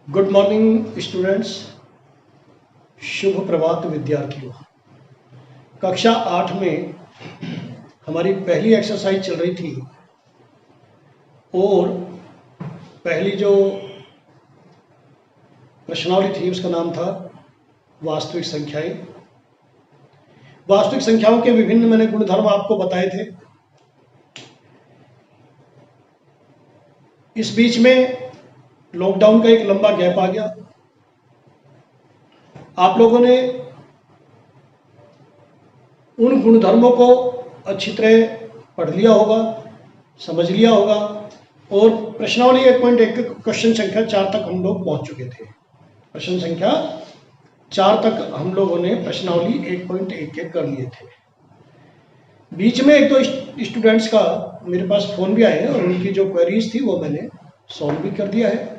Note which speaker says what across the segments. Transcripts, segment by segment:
Speaker 1: Good morning students, शुभ प्रभात विद्यार्थियों। कक्षा 8 में हमारी पहली एक्सरसाइज चल रही थी और पहली जो प्रश्नावली थी उसका नाम था वास्तविक संख्याएं। वास्तविक संख्याओं के विभिन्न मैंने गुणधर्म आपको बताए थे। इस बीच में लॉकडाउन का एक लंबा गैप आ गया। आप लोगों ने उन गुणधर्मों को अच्छी तरह पढ़ लिया होगा, समझ लिया होगा और प्रश्नावली 1.1 क्वेश्चन संख्या 4 तक हम लोग पहुंच चुके थे। प्रश्न संख्या 4 तक हम लोगों ने प्रश्नावली 1.1 के कर लिए थे। बीच में एक दो स्टूडेंट्स का मेरे पास फोन भी आए और उनकी जो क्वेरीज थी वो मैंने सॉल्व भी कर दिया है।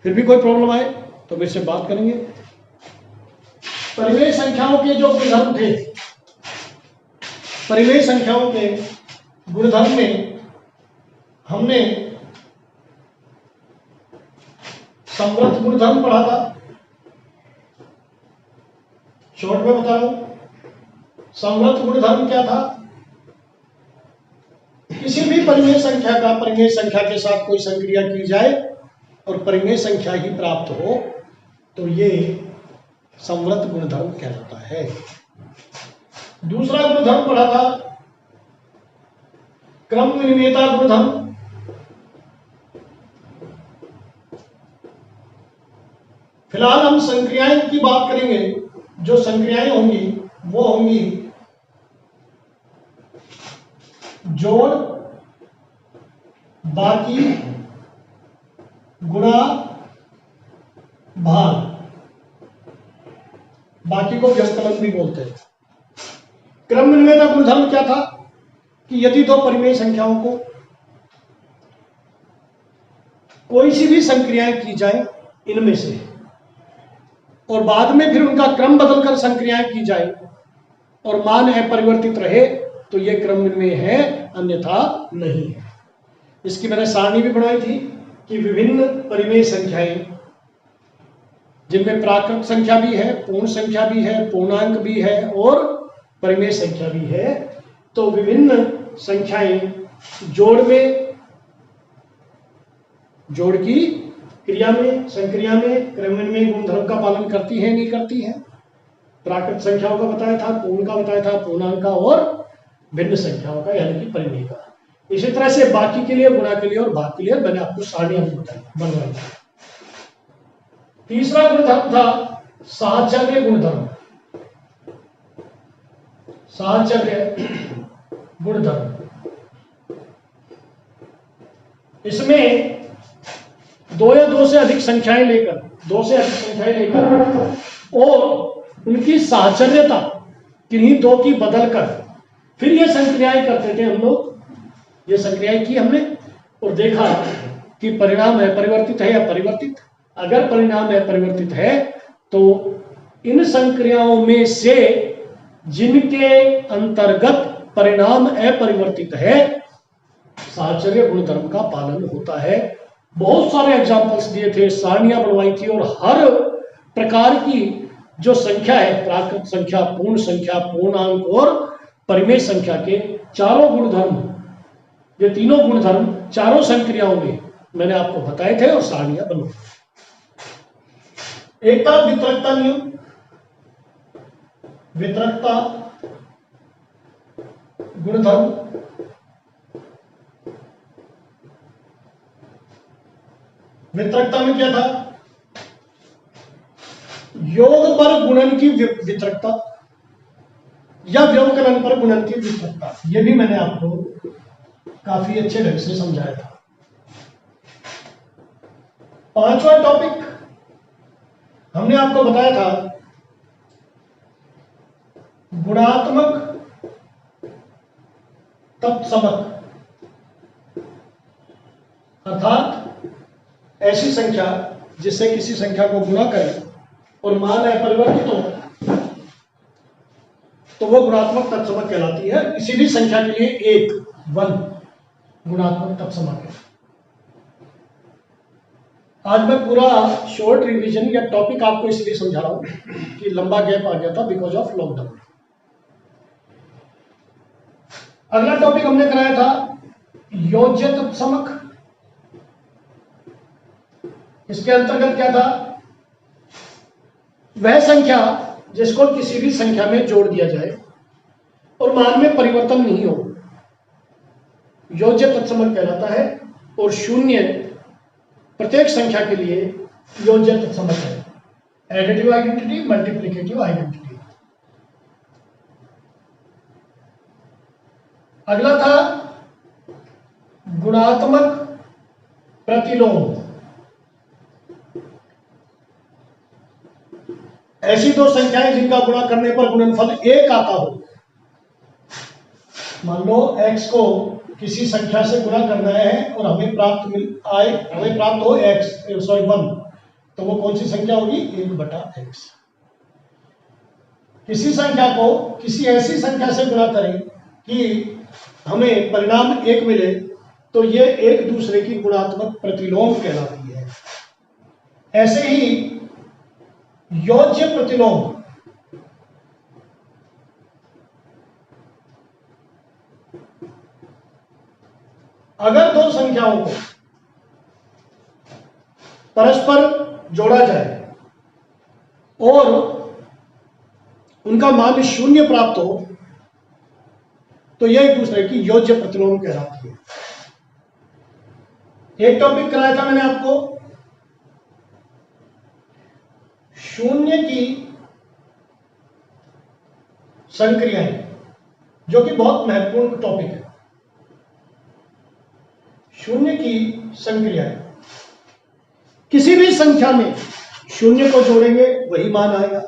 Speaker 1: फिर भी कोई प्रॉब्लम आए तो मेरे से बात करेंगे। परिमेय संख्याओं के जो गुणधर्म थे, परिमेय संख्याओं के गुणधर्म में हमने समवर्त गुणधर्म पढ़ा था। शॉर्ट में बता रहा हूं, समवर्त गुणधर्म क्या था? किसी भी परिमेय संख्या का परिमेय संख्या के साथ कोई संक्रिया की जाए और परिमेय संख्या ही प्राप्त हो तो ये समवर्त गुणधर्म कहलाता है। दूसरा गुणधर्म पढ़ा था क्रम विनिमेयता गुणधर्म। फिलहाल हम संक्रियाएं की बात करेंगे। जो संक्रियाएं होंगी वो होंगी जोड़, बाकी, गुणा, भाग। बाकी को व्यस्तलन भी बोलते हैं। क्रम विनिमेयता गुणधर्म क्या था कि यदि दो परिमेय संख्याओं को कोई सी भी संक्रियाएं की जाए इनमें से और बाद में फिर उनका क्रम बदलकर संक्रियाएं की जाए और मान अपरिवर्तित रहे तो यह क्रम विनिमेय है, अन्यथा नहीं है। इसकी मैंने सारणी भी बनाई थी कि विभिन्न परिमेय संख्याएं जिनमें प्राकृत संख्या भी है, पूर्ण संख्या भी है, पूर्णांक भी है और परिमेय संख्या भी है। तो विभिन्न संख्याएं जोड़ में, जोड़ की क्रिया में, संक्रिया में क्रम विनिमेय गुणधर्म का पालन करती है, नहीं करती है। प्राकृत संख्याओं का बताया था, पूर्ण का बताया था, पूर्णांक का और भिन्न संख्याओं का यानी कि परिमेय का। इसी तरह से बाकी के लिए, गुणा के लिए और भाग के लिए मैंने आपको सारणियां बनवाई। तीसरा गुणधर्म था साहचर्य गुणधर्म। साहचर्य गुणधर्म, इसमें दो या दो से अधिक संख्याएं लेकर और उनकी साहचर्यता किन्हीं दो की बदलकर फिर ये संक्रियाएं करते थे हम लोग। ये संक्रियाएं की हमने और देखा कि परिणाम है परिवर्तित है या परिवर्तित। अगर परिणाम है परिवर्तित है तो इन संक्रियाओं में से जिनके अंतर्गत परिणाम अपरिवर्तित है साहचर्य गुणधर्म का पालन होता है। बहुत सारे एग्जांपल्स दिए थे, सारणियां बनवाई थी और हर प्रकार की जो संख्या है, प्राकृत संख्या, पूर्ण संख्या, पूर्णांक और परिमेय संख्या के चारों गुणधर्म, ये तीनों गुणधर्म चारों संक्रियाओं में मैंने आपको बताए थे और सारणियां बनवाई। एक था वितरकता नियम। वितरकता गुणधर्म, वितरकता में क्या था? योग पर गुणन की वितरकता या व्यवकलन पर गुणन की वितरकता। यह भी मैंने आपको काफी अच्छे ढंग से समझाया था। पांचवा टॉपिक हमने आपको बताया था गुणात्मक तत्समक, अर्थात ऐसी संख्या जिससे किसी संख्या को गुणा करें और मान अपरिवर्तित हो तो वो गुणात्मक तत्समक कहलाती है। किसी भी संख्या के लिए एक, वन गुणात्मक तत्समक है। आज मैं पूरा शॉर्ट रिवीजन या टॉपिक आपको इसलिए समझा रहा हूं कि लंबा गैप आ गया था बिकॉज ऑफ लॉकडाउन। अगला टॉपिक हमने कराया था योज्य तत्समक। इसके अंतर्गत क्या था? वह संख्या जिसको किसी भी संख्या में जोड़ दिया जाए और मान में परिवर्तन नहीं हो, योज्य तत्समक कहलाता है। और शून्य प्रत्येक संख्या के लिए योज्य तत्समक है। Additive identity, multiplicative identity. अगला था गुणात्मक प्रतिलोम। ऐसी दो संख्याएं जिनका गुणा करने पर गुणनफल 1 आता हो। मान लो x को किसी संख्या से गुणा करना है और हमें प्राप्त हो x 1, तो वो कौन सी संख्या होगी? 1/x। किसी संख्या को किसी ऐसी संख्या से गुणा करें कि हमें परिणाम 1 मिले, तो ये एक दूसरे की गुणात्मक प्रतिलोम कहलाती है। ऐसे ही योज्य प्रतिलोम, अगर दो संख्याओं को परस्पर जोड़ा जाए और उनका मान 0 प्राप्त हो, तो यह एक दूसरे की योज्य प्रतिलोम कहलाती है। एक टॉपिक कराया था मैंने आपको, शून्य की संक्रियाएं, जो कि बहुत महत्वपूर्ण टॉपिक है। शून्य की संक्रियाएं, किसी भी संख्या में शून्य को जोड़ेंगे वही मान आएगा,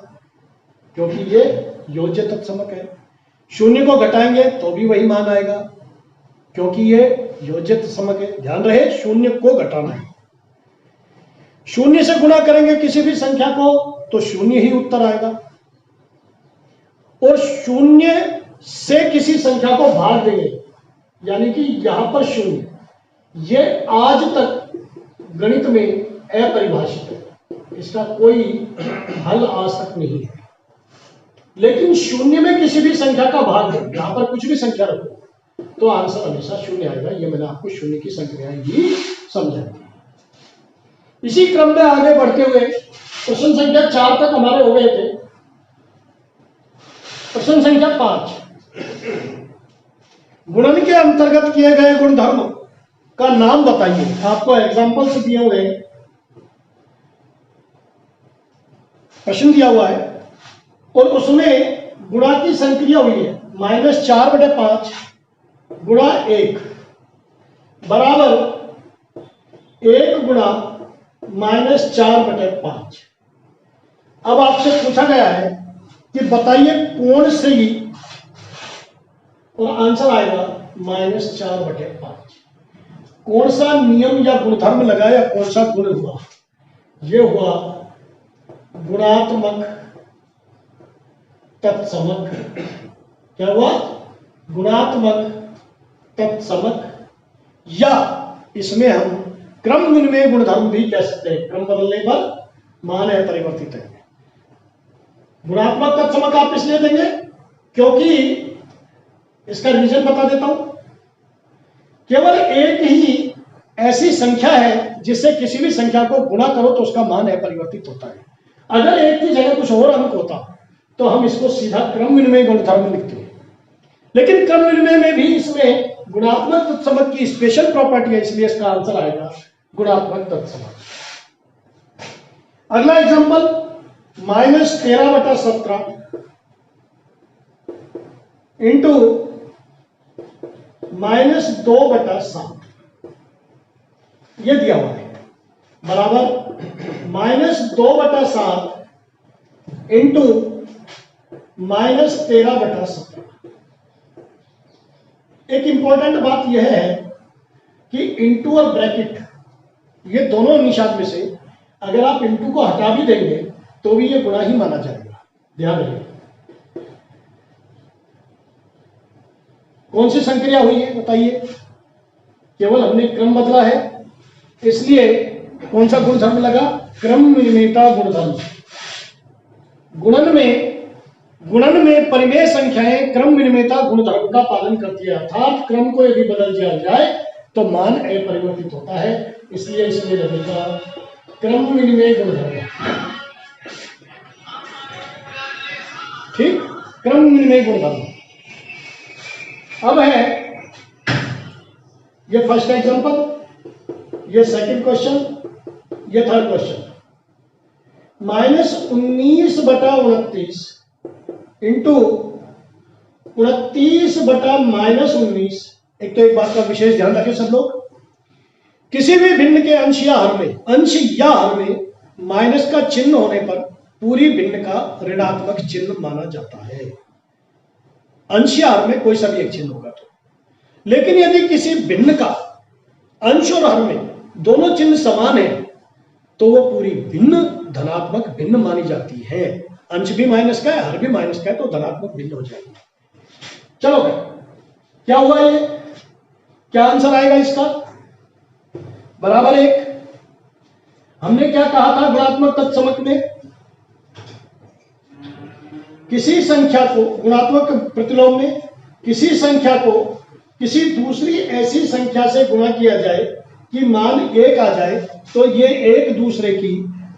Speaker 1: क्योंकि ये योज्य तत्समक है। शून्य को घटाएंगे तो भी वही मान आएगा, क्योंकि ये योज्य तत्समक है। ध्यान रहे, शून्य को घटाना है। शून्य से गुणा करेंगे किसी भी संख्या को तो शून्य ही उत्तर आएगा, और शून्य से किसी संख्या को भाग देंगे, यानी कि यहां पर शून्य, ये आज तक गणित में अपरिभाषित है, इसका कोई हल आज तक नहीं है। लेकिन शून्य में किसी भी संख्या का भाग दो, यहां पर कुछ भी संख्या रखो, तो आंसर हमेशा शून्य आएगा। ये मैंने आपको शून्य की संक्रियाएं ही समझाई। इसी क्रम में आगे बढ़ते हुए प्रश्न संख्या 4 तक हमारे हो गए थे। प्रश्न संख्या 5, गुणन के अंतर्गत किए गए गुणधर्म का नाम बताइए। आपको एग्जांपल्स दिए हुए, प्रश्न दिया हुआ है और उसमें गुणा की संक्रिया हुई है -4/5 गुणा 1 बराबर 1 गुणा -4/5। अब आपसे पूछा गया है कि बताइए कौन सी, और आंसर आएगा -4/5। कौन सा नियम या गुणधर्म लगा या कौन सा गुण हुआ? यह हुआ गुणात्मक तत्समक। क्या हुआ? गुणात्मक तत्समक, या इसमें हम क्रम विनिमय गुणधर्म भी कह सकते हैं। क्रम बदलने पर मान है परिवर्तित है। गुणात्मक तत्समक आप इसलिए देंगे क्योंकि, इसका रीजन बता देता हूं, केवल एक ही ऐसी संख्या है जिससे किसी भी संख्या को गुणा करो तो उसका मान अपरिवर्तित होता है। अगर एक की जगह कुछ और अंक होता तो हम इसको सीधा क्रम विनिमय गुणधर्म लिखते हैं। लेकिन क्रम विनिमय में भी इसमें गुणात्मक तत्समक की स्पेशल प्रॉपर्टी है, इसलिए इसका आंसर आएगा गुणात्मक तत्समक। अगला एग्जांपल -13/17 इंटू -2/7 ये दिया हुआ है, बराबर -2/7 इंटू -13/17। एक इंपॉर्टेंट बात यह है कि इंटू और ब्रैकेट, ये दोनों निशान में से अगर आप इंटू को हटा भी देंगे तो भी ये गुणा ही माना जाएगा। ध्यान रखिए। कौन सी संक्रिया हुई है बताइए? केवल हमने क्रम बदला है, इसलिए कौन सा गुणधर्म लगा? क्रम विनिमेयता गुणधर्म। गुणन में परिमेय संख्याएं क्रम विनिमेयता गुणधर्म का पालन करती है, अर्थात क्रम को यदि बदल दिया जाए तो मान अपरिवर्तित होता है, इसलिए इसमें लगेगा क्रम विनिमेय गुणधर्म। ठीक, क्रम विनिमेय गुणधर्म। अब है ये फर्स्ट एग्जांपल, ये सेकंड क्वेश्चन, ये थर्ड क्वेश्चन। -19/29 इंटू 29/-19। एक तो एक बात का विशेष ध्यान रखें सब लोग, किसी भी भिन्न के अंश या हर में माइनस का चिन्ह होने पर पूरी भिन्न का ऋणात्मक चिन्ह माना जाता है। अंश या हर में कोई सा भी एक चिन्ह होगा तो। लेकिन यदि किसी भिन्न का अंश और हर में दोनों चिन्ह समान है तो वो पूरी भिन्न धनात्मक भिन्न मानी जाती है। अंश भी माइनस का है, हर भी माइनस का है, तो धनात्मक भिन्न हो जाएगी। चलो भाई, क्या हुआ ये? क्या आंसर आएगा इसका? =1। हमने क्या कहा था गुणात्मक तत्समक में? किसी संख्या को गुणात्मक प्रतिलोम में किसी संख्या को किसी दूसरी ऐसी संख्या से गुणा किया जाए कि मान 1 आ जाए तो ये एक दूसरे की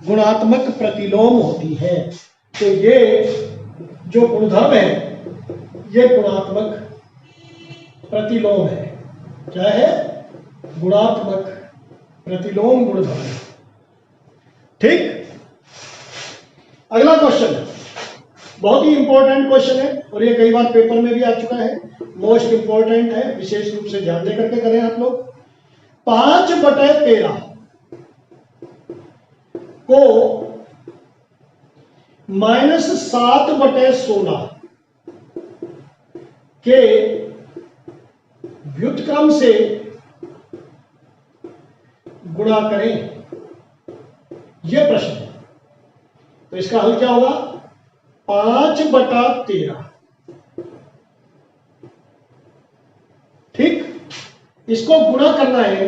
Speaker 1: गुणात्मक प्रतिलोम होती है। तो ये जो गुणधर्म है ये गुणात्मक प्रतिलोम है। क्या है? गुणात्मक प्रतिलोम गुणधर्म। ठीक, अगला क्वेश्चन बहुत ही इंपॉर्टेंट क्वेश्चन है और ये कई बार पेपर में भी आ चुका है, मोस्ट इंपॉर्टेंट है, विशेष रूप से ध्यान दे करके करें आप लोग। 5/13 को -7/16 के व्युत्क्रम से गुणा करें, यह प्रश्न है। तो इसका हल क्या होगा? 5/13। ठीक, इसको गुणा करना है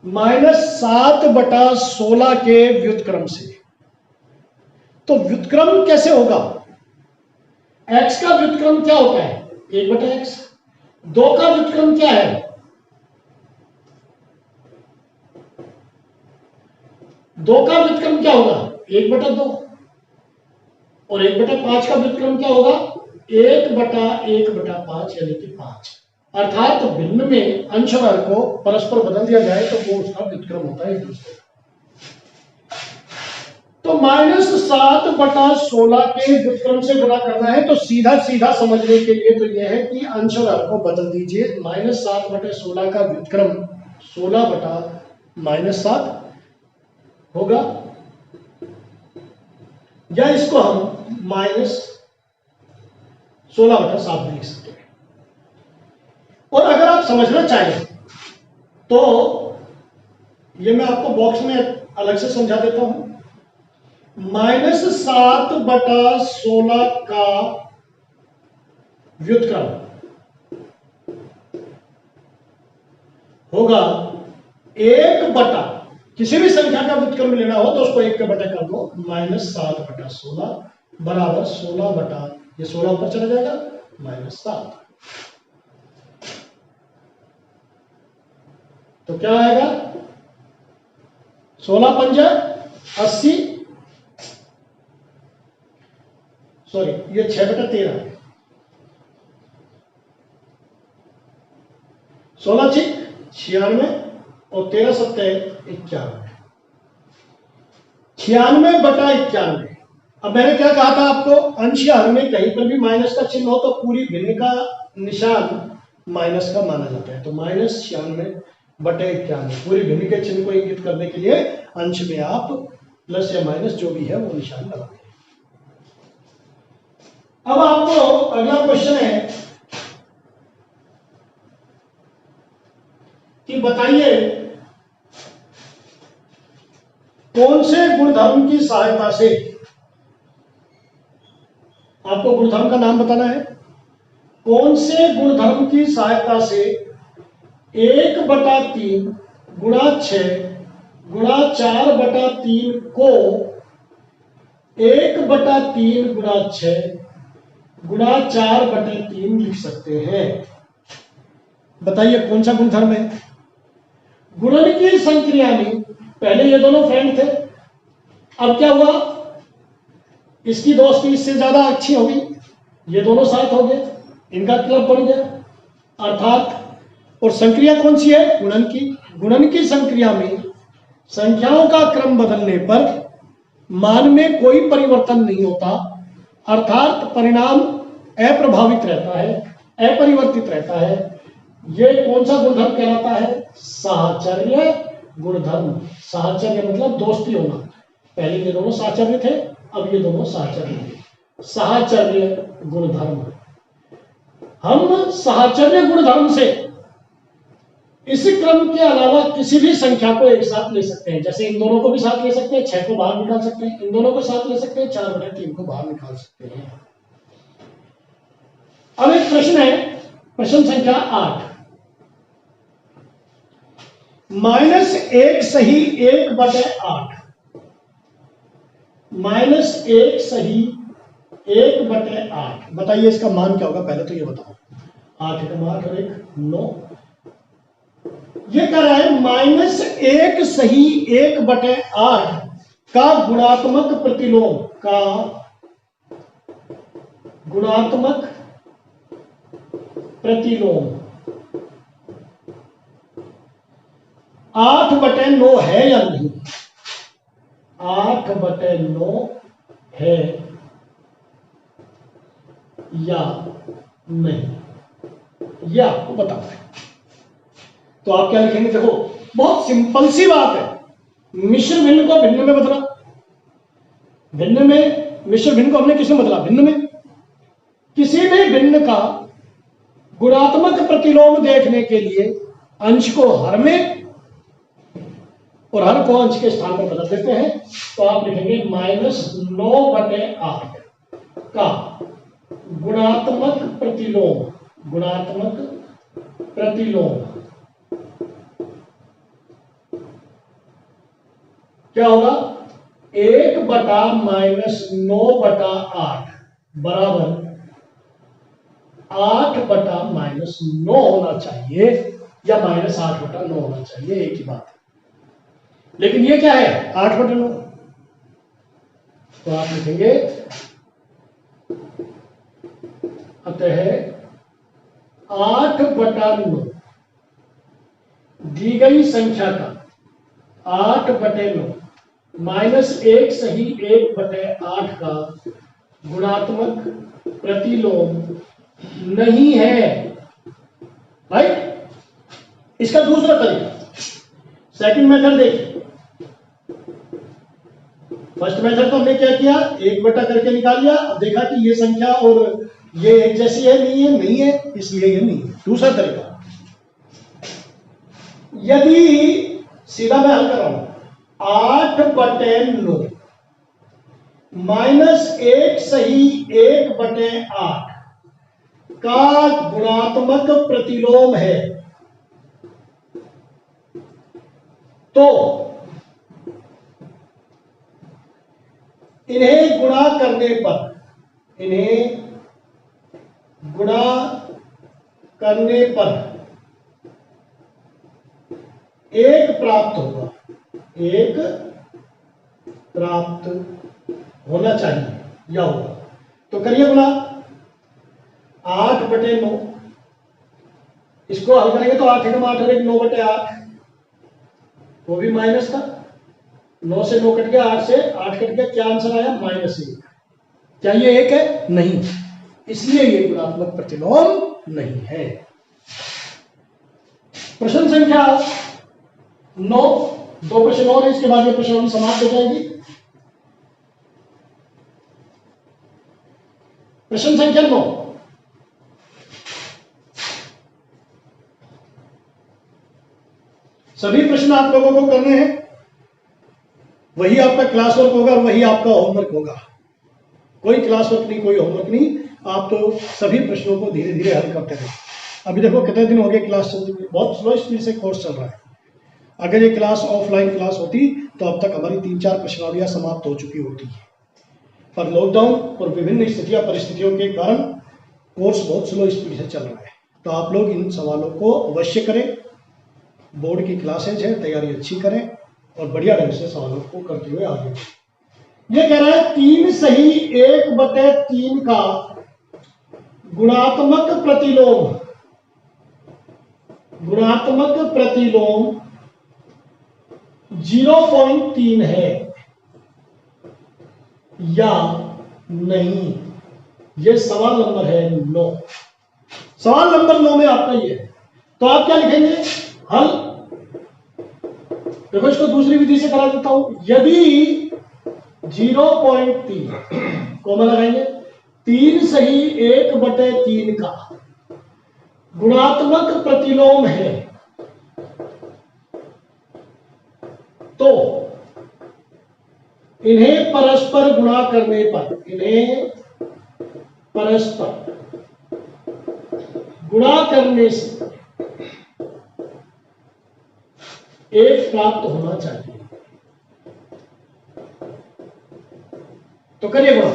Speaker 1: -7/16 के व्युत्क्रम से। तो व्युत्क्रम कैसे होगा? x का व्युत्क्रम क्या होता है? 1/x। 2 का व्युत्क्रम क्या है? 2 का व्युत्क्रम क्या होगा? 1/2। और 1/5 का व्युत्क्रम क्या होगा? 1/1/5 यानी कि 5। अर्थात भिन्न में अंश और हर को परस्पर बदल दिया जाए तो वो उसका व्युत्क्रम होता है एक दूसरे। तो -7/16 के व्युत्क्रम से गुणा करना है, तो सीधा सीधा समझने के लिए तो यह है कि अंश और हर को बदल दीजिए। -7/16 का व्युत्क्रम 16/-7 होगा, या इसको हम -16/7 भी लिख सकते हैं। और अगर आप समझना चाहें तो ये मैं आपको बॉक्स में अलग से समझा देता हूं। -7/16 का व्युत्क्रम होगा 1/, किसी भी संख्या का व्युत्क्रम लेना हो तो उसको 1/, कर दो, -7/16 बराबर 16/, ये 16 ऊपर चला जाएगा, -7। तो क्या आएगा? 16×5 = 80, सॉरी ये 6/13 है। 16×6 = 96 और 13×7 = 91। 96/91। अब मैंने क्या कहा था आपको? अंश या हर में कहीं पर भी माइनस का चिन्ह हो तो पूरी भिन्न का निशान माइनस का माना जाता है। तो -96/91 पूरी भिन्न के चिन्ह को इंगित करने के लिए अंश में आप प्लस या माइनस जो भी है वो निशान लगाते हैं। अब आपको अगला क्वेश्चन है कि बताइए कौन से गुणधर्म की सहायता से, आपको गुणधर्म का नाम बताना है, कौन से गुणधर्म की सहायता से 1/3 × 6 गुणा 4/3 को 1/3 गुणा 6 गुणा 4/3 लिख सकते हैं। बताइए कौन सा गुणधर्म है? गुणन की संक्रिया में पहले ये दोनों फ्रेंड थे, अब क्या हुआ, इसकी दोस्ती इससे ज्यादा अच्छी हो गई, ये दोनों साथ हो गए, इनका क्लब बढ़ गया, अर्थात और संक्रिया कौन सी है? गुणन की। गुणन की संक्रिया में संख्याओं का क्रम बदलने पर मान में कोई परिवर्तन नहीं होता, अर्थात परिणाम अप्रभावित रहता है, अपरिवर्तित रहता है। यह कौन सा गुणधर्म कहलाता है? साहचर्य गुणधर्म। साहचर्य मतलब दोस्ती होना। पहले ये दोनों साहचर्य थे, अब ये दोनों साहचर्य थे। साहचर्य गुणधर्म। हम साहचर्य गुणधर्म से इस क्रम के अलावा किसी भी संख्या को एक साथ ले सकते हैं। जैसे इन दोनों को भी साथ ले सकते हैं, 6 को बाहर निकाल सकते हैं, इन दोनों को साथ ले सकते हैं, 4/3 को बाहर निकाल सकते हैं। अब एक प्रश्न है, प्रश्न संख्या 8। -1 सही 1/8 -1 सही 1/8। बताइए इसका मान क्या होगा? पहले तो ये बताओ। 8 एकम 8 और 1 9। ये कह रहा है -1 सही 1/8 का गुणात्मक प्रतिलोम का गुणात्मक प्रतिलोम 8/9 है या नहीं? 8/9 है या नहीं, यह आपको बताना है। तो आप क्या लिखेंगे? देखो बहुत सिंपल सी बात है। मिश्र भिन्न को भिन्न में बदला, भिन्न में मिश्र भिन्न को हमने किसमें बदला? भिन्न में। किसी भी भिन्न का गुणात्मक प्रतिलोम देखने के लिए अंश को हर में और हर को अंश के स्थान पर बदल देते हैं। तो आप लिखेंगे -9/8 का गुणात्मक प्रतिलोम, गुणात्मक प्रतिलोम क्या होगा? 1/-9/8 बराबर 8/-9 होना चाहिए या -8/9 होना चाहिए, एक ही बात है। लेकिन ये क्या है? 8/9। तो आप लिखेंगे अतः 8/9 दी गई संख्या का 8/9 -1 सही 1/8 का गुणात्मक प्रतिलोम नहीं है। राइट? इसका दूसरा तरीका, सेकंड मेथड देखिए। फर्स्ट मेथड तो हमने क्या किया? 1 करके निकाल लिया, अब देखा कि ये संख्या और ये एक जैसी है, नहीं है, इसलिए ये नहीं है। दूसरा तरीका, यदि सीधा मैं हल कर रहा हूं, 8/9 -1 सही 1/8 का गुणात्मक प्रतिलोम है, तो इन्हें गुणा करने पर, इन्हें गुणा करने पर एक प्राप्त होगा, एक प्राप्त होना चाहिए या होगा। तो करिए गुणा 8/9, इसको हल करेंगे तो 8 एकम 8 और 1 9/8, वो भी माइनस था, 9 से 9 कट गया, 8 से 8 कट गया, क्या आंसर आया? -1। क्या ये 1 है? नहीं, इसलिए ये गुणात्मक प्रतिलोम नहीं है। प्रश्न संख्या 9, 2 प्रश्न और है, इसके बाद ये प्रश्न समाप्त हो जाएगी। प्रश्न संख्या 9, सभी प्रश्न आप लोगों को करने हैं, वही आपका क्लास वर्क होगा और वही आपका होमवर्क होगा। कोई क्लास वर्क नहीं, कोई होमवर्क नहीं, आप तो सभी प्रश्नों को धीरे धीरे हल करते रहे। अभी देखो कितने दिन हो गए क्लास चल रही है, बहुत स्लो स्पीड से कोर्स चल रहा है।
Speaker 2: अगर ये क्लास ऑफलाइन क्लास होती तो अब तक हमारी 3-4 प्रश्नावलियां समाप्त हो चुकी होती, पर लॉकडाउन और विभिन्न स्थितियां परिस्थितियों के कारण कोर्स बहुत स्लो स्पीड से चल रहा है। तो आप लोग इन सवालों को अवश्य करें, बोर्ड की क्लासेज है, तैयारी अच्छी करें और बढ़िया ढंग से सवालों को करते हुए आगे। ये कह रहा है 3 सही 1/3 का गुणात्मक प्रतिलोम 0.3 है या नहीं। ये सवाल नंबर है 9। सवाल नंबर 9 में आपका ये है, तो आप क्या लिखेंगे? हल। देखो इसको दूसरी विधि से करा देता हूं। यदि 0.3 कोमा लगाएंगे, 3 सही 1/3 का गुणात्मक प्रतिलोम है तो इन्हें परस्पर गुणा करने पर, इन्हें परस्पर गुणा करने से एक प्राप्त होना चाहिए। तो करिए गुणा।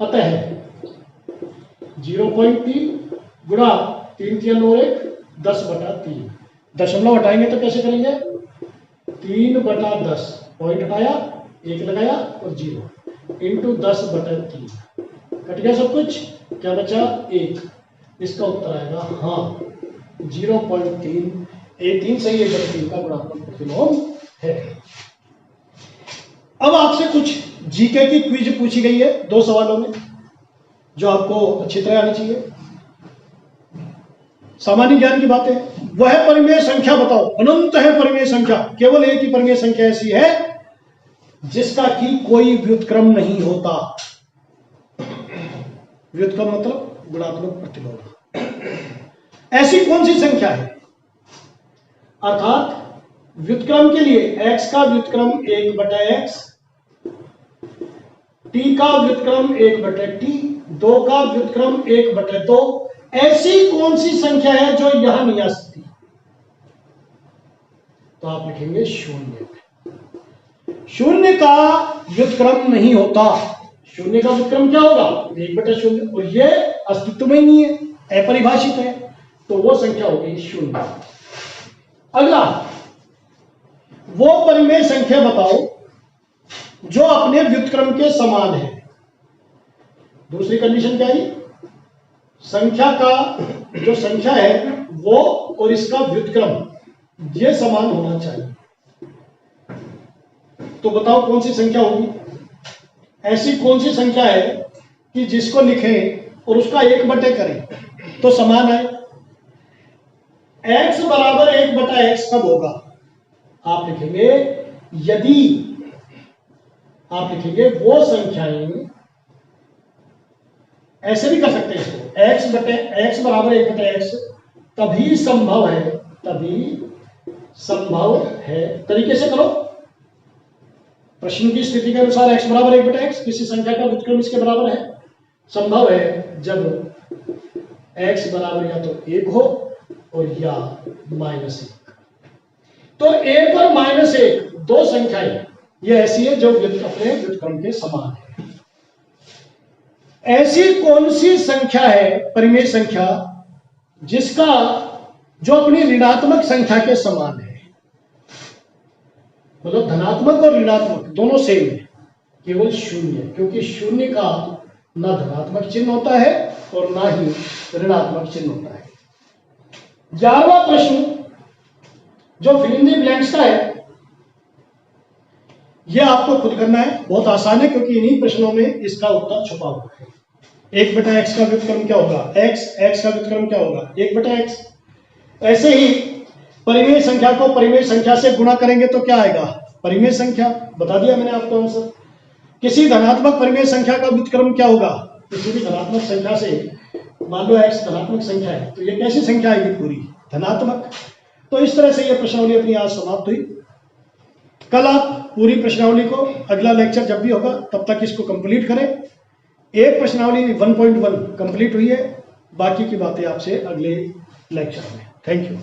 Speaker 2: अतः 0.3 गुणा 3 3 और 1 10/3। दशमलव हटाएंगे तो कैसे करेंगे? 3/10 पॉइंट हटाया, 1 लगाया और 0 इंटू 10/3 कट गया सब कुछ, क्या बचा? 1। इसका उत्तर आएगा हाँ 0.3। 3 सही 1/3 का गुणात्मक प्रतिलोम है। अब आपसे कुछ जीके की क्विज पूछी गई है 2 सवालों में, जो आपको अच्छी तरह आनी चाहिए। सामान्य ज्ञान की बातें। वह परिमेय संख्या बताओ, अनंत है परिमेय संख्या, केवल एक ही परिमेय संख्या ऐसी है जिसका कि कोई व्युत्क्रम नहीं होता। व्युत्क्रम मतलब गुणात्मक प्रतिलोम। ऐसी कौन सी संख्या है? अर्थात व्युत्क्रम के लिए x का व्युत्क्रम 1/x, t का व्युत्क्रम 1/t, 2 का व्युत्क्रम 1/2। ऐसी कौन सी संख्या है जो यहां नहीं आ सकती? तो आप लिखेंगे 0। 0 का व्युत्क्रम नहीं होता। 0 का व्युत्क्रम क्या होगा? 1/0, और ये अस्तित्व में ही नहीं है, अपरिभाषित है, तो वो संख्या होगी 0। अगला, वो परिमेय संख्या बताओ जो अपने व्युत्क्रम के समान है। दूसरी कंडीशन क्या है? संख्या का जो संख्या है वो और इसका व्युत्क्रम ये समान होना चाहिए। तो बताओ कौन सी संख्या होगी? ऐसी कौन सी संख्या है कि जिसको लिखें और उसका 1/, करें तो समान आए? x बराबर 1/x कब होगा? आप लिखेंगे यदि, आप लिखेंगे वो संख्याएं, ऐसे भी कर सकते हैं इसको, x बराबर 1/x तभी संभव है, तभी संभव है। तरीके से करो, प्रश्न की स्थिति के अनुसार x बराबर 1/x, किसी संख्या का व्युत्क्रम इसके बराबर है, संभव है जब x बराबर या तो 1 हो और या -1। तो 1 और -1 दो संख्याएं ये ऐसी है जो अपने व्युत्क्रम के समान है। ऐसी कौन सी संख्या है परिमेय संख्या जिसका जो अपनी ऋणात्मक संख्या के समान है? मतलब धनात्मक और ऋणात्मक दोनों सेम है, केवल 0, क्योंकि 0 का ना धनात्मक चिन्ह होता है और ना ही ऋणात्मक चिन्ह होता है। 11वां प्रश्न जो फिल इन द ब्लैंक्स का है, यह आपको खुद करना है, बहुत आसान है क्योंकि इन्हीं प्रश्नों में इसका उत्तर छुपा हुआ है। 1/x का व्युत्क्रम क्या होगा? x का व्युत्क्रम क्या होगा? 1/x। ऐसे ही परिमेय संख्या को परिमेय संख्या से गुणा करेंगे तो क्या आएगा? परिमेय संख्या। बता दिया मैंने आपको आंसर। किसी धनात्मक परिमेय संख्या का व्युत्क्रम क्या होगा? किसी भी धनात्मक संख्या से, मान लो x धनात्मक संख्या है तो ये कैसी संख्या आएगी? पूरी धनात्मक। तो इस तरह से ये प्रश्नावली अपनी आज समाप्त हुई। कल आप पूरी प्रश्नावली को, अगला लेक्चर जब भी होगा तब तक इसको कंप्लीट करें। एक प्रश्नावली 1.1 कंप्लीट हुई है, बाकी की बातें आपसे अगले लेक्चर में। Thank you.